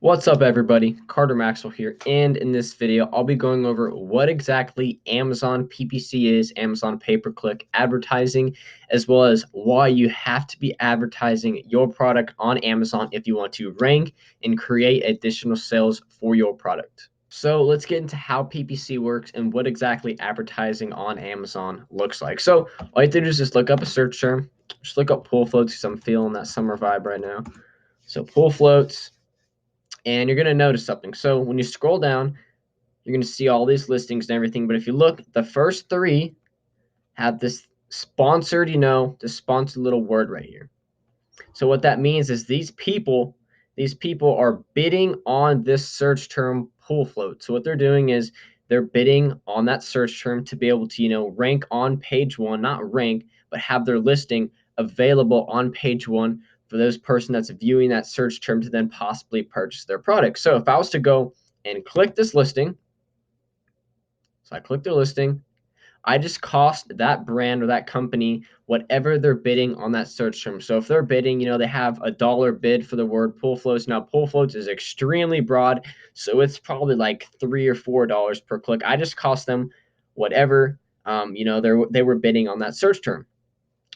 What's up, everybody? Carter Maxwell here, and in this video, I'll be going over what exactly Amazon PPC is, Amazon pay-per-click advertising, as well as why you have to be advertising your product on Amazon if you want to rank and create additional sales for your product. So let's get into how PPC works and what exactly advertising on Amazon looks like. So all you have to do is just look up a search term, just look up pool floats because I'm feeling that summer vibe right now. So pool floats. And you're going to notice something. So when you scroll down, you're going to see all these listings and everything. But if you look, the first three have this sponsored, this sponsored little word right here. So what that means is these people are bidding on this search term pool float. So what they're doing is they're bidding on that search term to be able to, rank on page one, not rank, but have their listing available on page one for those person that's viewing that search term to then possibly purchase their product. So if I was to go and click this listing, so I click the listing, I just cost that brand or that company whatever they're bidding on that search term. So if they're bidding, they have a dollar bid for the word pool floats. Now pool floats is extremely broad, so it's probably like $3 or $4 per click. I just cost them whatever they were bidding on that search term.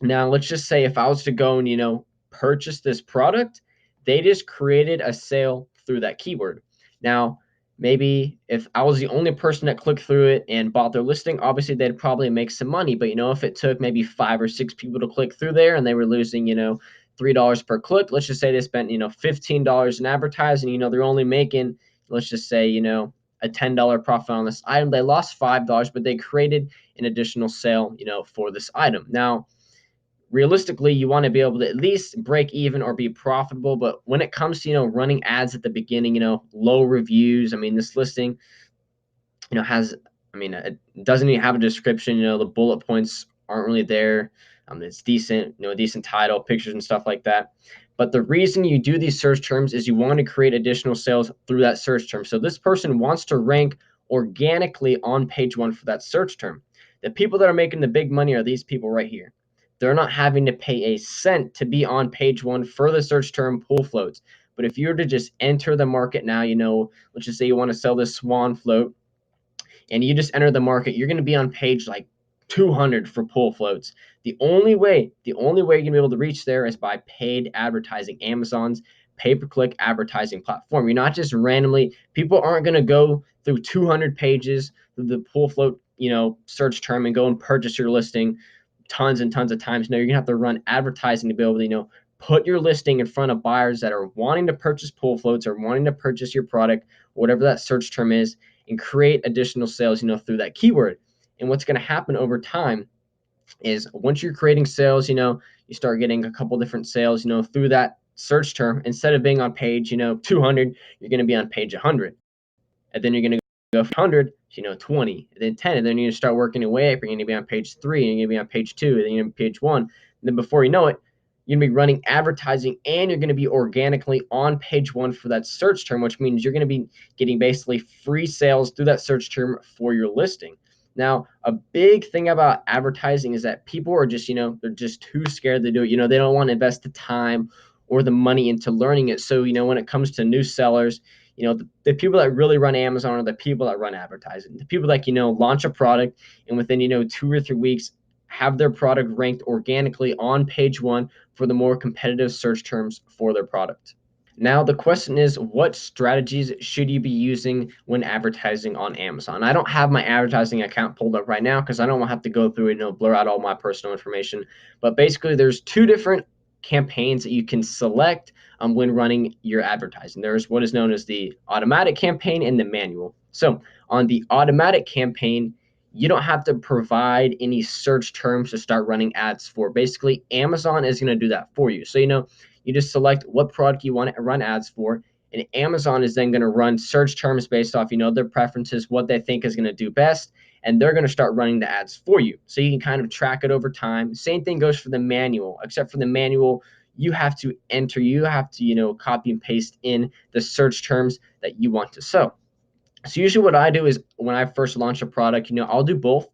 Now let's just say if I was to go and purchase this product, they just created a sale through that keyword. Now maybe if I was the only person that clicked through it and bought their listing, obviously they'd probably make some money. But if it took maybe 5 or 6 people to click through there and they were losing, $3 per click, let's just say they spent, $15 in advertising, they're only making, let's just say, a $10 profit on this item. They lost $5, but they created an additional sale, for this item. Now, realistically, you want to be able to at least break even or be profitable. But when it comes to, running ads at the beginning, low reviews, I mean, this listing, has, it doesn't even have a description, the bullet points aren't really there. It's decent, a decent title, pictures and stuff like that. But the reason you do these search terms is you want to create additional sales through that search term. So this person wants to rank organically on page one for that search term. The people that are making the big money are these people right here. They're not having to pay a cent to be on page one for the search term pool floats. But if you were to just enter the market now, let's just say you want to sell this swan float and you just enter the market, you're going to be on page like 200 for pool floats. The only way you're going to be able to reach there is by paid advertising, Amazon's pay-per-click advertising platform. You're not just randomly, people aren't going to go through 200 pages of the pool float, search term and go and purchase your listing tons and tons of times. No, you're going to have to run advertising to be able to, put your listing in front of buyers that are wanting to purchase pool floats or wanting to purchase your product, whatever that search term is, and create additional sales, through that keyword. And what's going to happen over time is once you're creating sales, you start getting a couple different sales, through that search term. Instead of being on page, 200, you're going to be on page 100. And then you're going to go from 100 to, 20, and then 10. And then you're going to start working your way up. You're going to be on page 3, and you're going to be on page 2, and then you're going to be on page 1. And then before you know it, you're going to be running advertising and you're going to be organically on page one for that search term, which means you're going to be getting basically free sales through that search term for your listing. Now, a big thing about advertising is that people are just, they're just too scared to do it. They don't want to invest the time or the money into learning it. So, when it comes to new sellers, the people that really run Amazon are the people that run advertising. The people that, launch a product and within, 2 or 3 weeks have their product ranked organically on page one for the more competitive search terms for their product. Now, the question is, what strategies should you be using when advertising on Amazon? I don't have my advertising account pulled up right now because I don't want to have to go through and blur out all my personal information. But basically, there's two different campaigns that you can select when running your advertising. There's what is known as the automatic campaign and the manual. So on the automatic campaign, you don't have to provide any search terms to start running ads for. Basically, Amazon is going to do that for you. So, you just select what product you want to run ads for, and Amazon is then going to run search terms based off, their preferences, what they think is going to do best, and they're going to start running the ads for you. So you can kind of track it over time. Same thing goes for the manual, except for the manual, you have to copy and paste in the search terms that you want to sell. So usually what I do is when I first launch a product, I'll do both.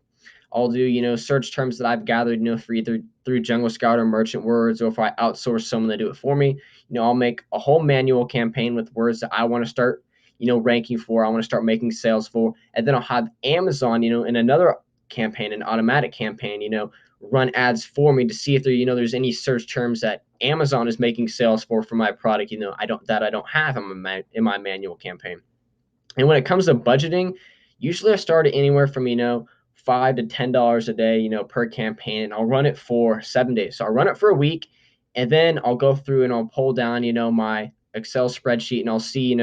I'll do, search terms that I've gathered, for either through Jungle Scout or Merchant Words, or if I outsource someone to do it for me, I'll make a whole manual campaign with words that I want to start, ranking for, I want to start making sales for, and then I'll have Amazon, in another campaign, an automatic campaign, run ads for me to see if there's any search terms that Amazon is making sales for my product, I don't have in my manual campaign. And when it comes to budgeting, usually I start at anywhere from, $5 to $10 a day, per campaign, and I'll run it for 7 days. So I'll run it for a week, and then I'll go through and I'll pull down, my Excel spreadsheet, and I'll see,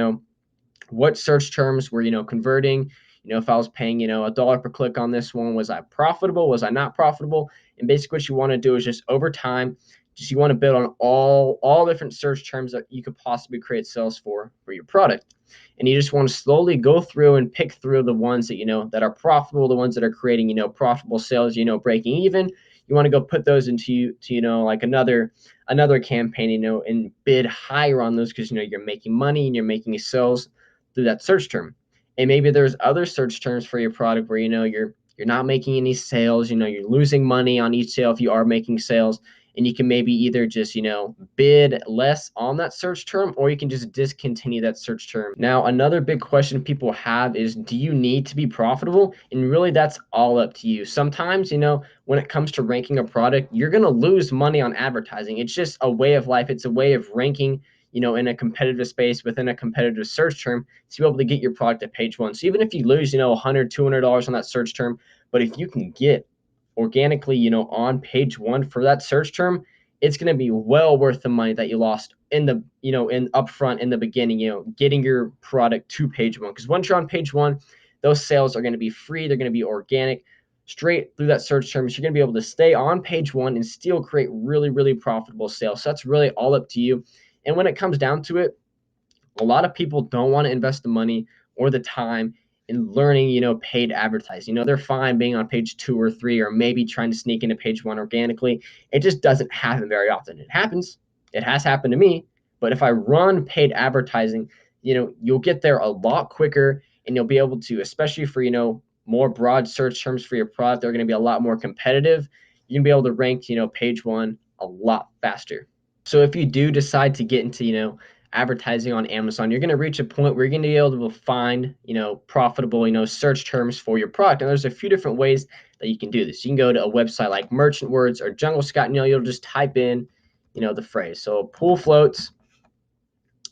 what search terms were, converting. If I was paying, a dollar per click on this one, was I profitable? Was I not profitable? And basically what you want to do is just over time, just you want to build on all different search terms that you could possibly create sales for your product. And you just want to slowly go through and pick through the ones that, that are profitable, the ones that are creating, profitable sales, breaking even. You want to go put those into, like another campaign, and bid higher on those because, you're making money and you're making sales through that search term. And maybe there's other search terms for your product where, you're not making any sales, you're losing money on each sale if you are making sales. And you can maybe either just, bid less on that search term, or you can just discontinue that search term. Now, another big question people have is, do you need to be profitable? And really, that's all up to you. Sometimes, when it comes to ranking a product, you're going to lose money on advertising. It's just a way of life. It's a way of ranking, in a competitive space within a competitive search term to be able to get your product at page one. So even if you lose, $100, $200 on that search term, but if you can get organically, on page one for that search term, it's going to be well worth the money that you lost in the, in upfront in the beginning, getting your product to page one. Because once you're on page one, those sales are going to be free. They're going to be organic straight through that search term. So you're going to be able to stay on page one and still create really, really profitable sales. So that's really all up to you. And when it comes down to it, a lot of people don't want to invest the money or the time in learning, paid advertising. They're fine being on page 2 or 3, or maybe trying to sneak into page 1 organically. It just doesn't happen very often. It happens. It has happened to me. But if I run paid advertising, you'll get there a lot quicker, and you'll be able to, especially for, more broad search terms for your product, they're going to be a lot more competitive. You're going to be able to rank, page 1 a lot faster. So if you do decide to get into, advertising on Amazon, you're going to reach a point where you're going to be able to find, profitable, search terms for your product. And there's a few different ways that you can do this. You can go to a website like Merchant Words or Jungle Scout, and you'll just type in, the phrase. So pool floats,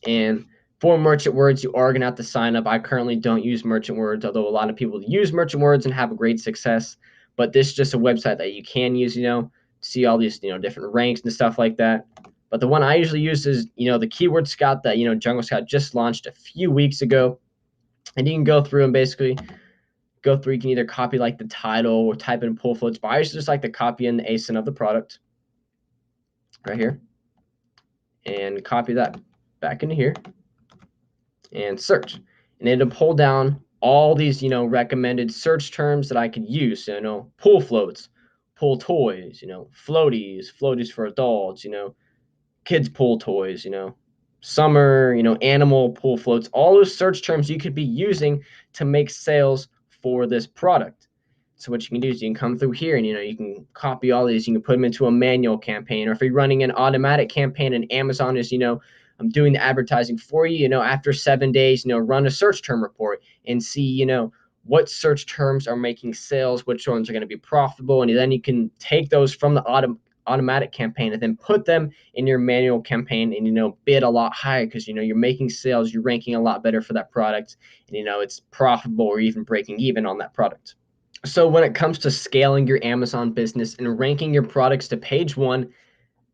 and for Merchant Words, you are going to have to sign up. I currently don't use Merchant Words, although a lot of people use Merchant Words and have a great success. But this is just a website that you can use, to see all these, different ranks and stuff like that. But the one I usually use is, the Keyword Scout that, Jungle Scout just launched a few weeks ago. And you can go through and basically go through. You can either copy like the title or type in pool floats. But I usually just like to copy in the ASIN of the product right here and copy that back into here and search. And it'll pull down all these, recommended search terms that I could use. So, pool floats, pool toys, floaties for adults, kids pool toys, summer, animal pool floats, all those search terms you could be using to make sales for this product. So what you can do is you can come through here and, you can copy all these, you can put them into a manual campaign, or if you're running an automatic campaign and Amazon is, I'm doing the advertising for you, after 7 days, run a search term report and see, what search terms are making sales, which ones are going to be profitable. And then you can take those from the automatic campaign and then put them in your manual campaign and, bid a lot higher because, you're making sales, you're ranking a lot better for that product, and, it's profitable or even breaking even on that product. So when it comes to scaling your Amazon business and ranking your products to page one,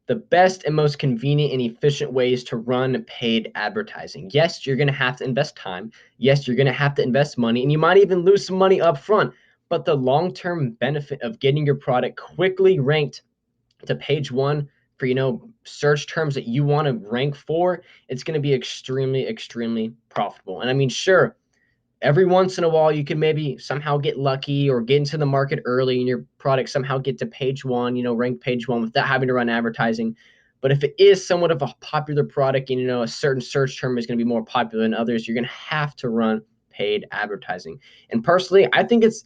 the best and most convenient and efficient ways to run paid advertising. Yes, you're going to have to invest time. Yes, you're going to have to invest money, and you might even lose some money up front. But the long-term benefit of getting your product quickly ranked to page one for, search terms that you want to rank for, it's going to be extremely, extremely profitable. And I mean, sure, every once in a while you can maybe somehow get lucky or get into the market early and your product somehow get to page one, rank page one without having to run advertising. But if it is somewhat of a popular product and, a certain search term is going to be more popular than others, you're going to have to run paid advertising. And personally, I think it's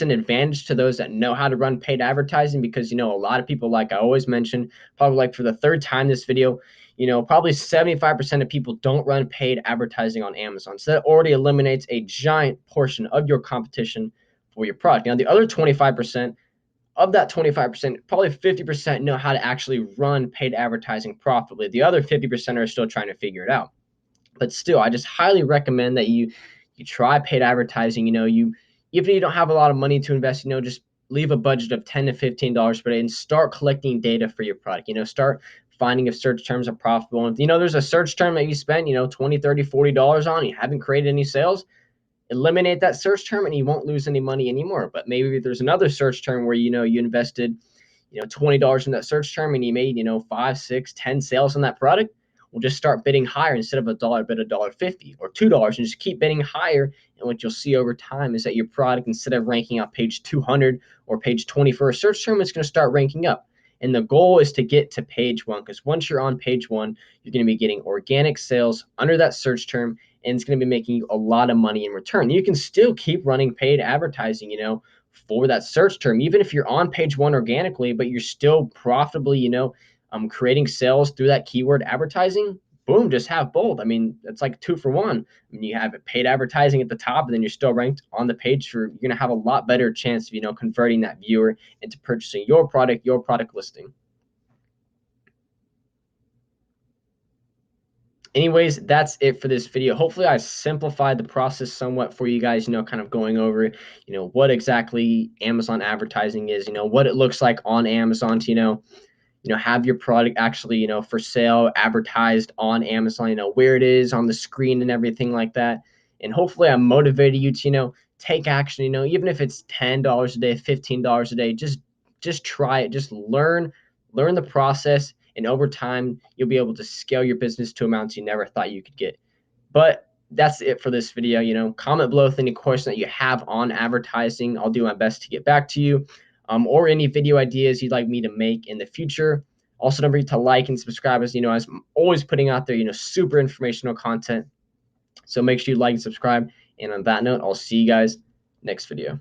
an advantage to those that know how to run paid advertising because, a lot of people, like I always mention, probably like for the third time this video, probably 75% of people don't run paid advertising on Amazon. So that already eliminates a giant portion of your competition for your product. Now, the other 25%, of that 25%, probably 50% know how to actually run paid advertising profitably. The other 50% are still trying to figure it out. But still, I just highly recommend that you try paid advertising. You even if you don't have a lot of money to invest, just leave a budget of $10 to $15 per day and start collecting data for your product. Start finding if search terms are profitable. And there's a search term that you spend, 20, 30, $40 on, you haven't created any sales, eliminate that search term and you won't lose any money anymore. But maybe there's another search term where you invested $20 in that search term and you made 5, 6, 10 sales on that product. We'll just start bidding higher. Instead of $1, bid $1.50 or $2 and just keep bidding higher. And what you'll see over time is that your product, instead of ranking on page 200 or page 20 for a search term, it's going to start ranking up. And the goal is to get to page 1, because once you're on page 1, you're going to be getting organic sales under that search term, and it's going to be making you a lot of money in return. You can still keep running paid advertising, for that search term, even if you're on page 1 organically, but you're still profitably, creating sales through that keyword advertising. Boom, just have both. I mean, it's like 2 for 1. I mean, you have paid advertising at the top, and then you're still ranked on the page. You're going to have a lot better chance of, converting that viewer into purchasing your product listing. Anyways, that's it for this video. Hopefully I simplified the process somewhat for you guys, kind of going over, what exactly Amazon advertising is, what it looks like on Amazon to, have your product actually, for sale, advertised on Amazon, where it is on the screen and everything like that. And hopefully I motivated you to, take action, even if it's $10 a day, $15 a day, just try it, just learn the process. And over time, you'll be able to scale your business to amounts you never thought you could get. But that's it for this video. Comment below with any questions that you have on advertising. I'll do my best to get back to you, or any video ideas you'd like me to make in the future. Also, don't forget to like and subscribe, as as I'm always putting out there, super informational content. So make sure you like and subscribe. And on that note, I'll see you guys next video.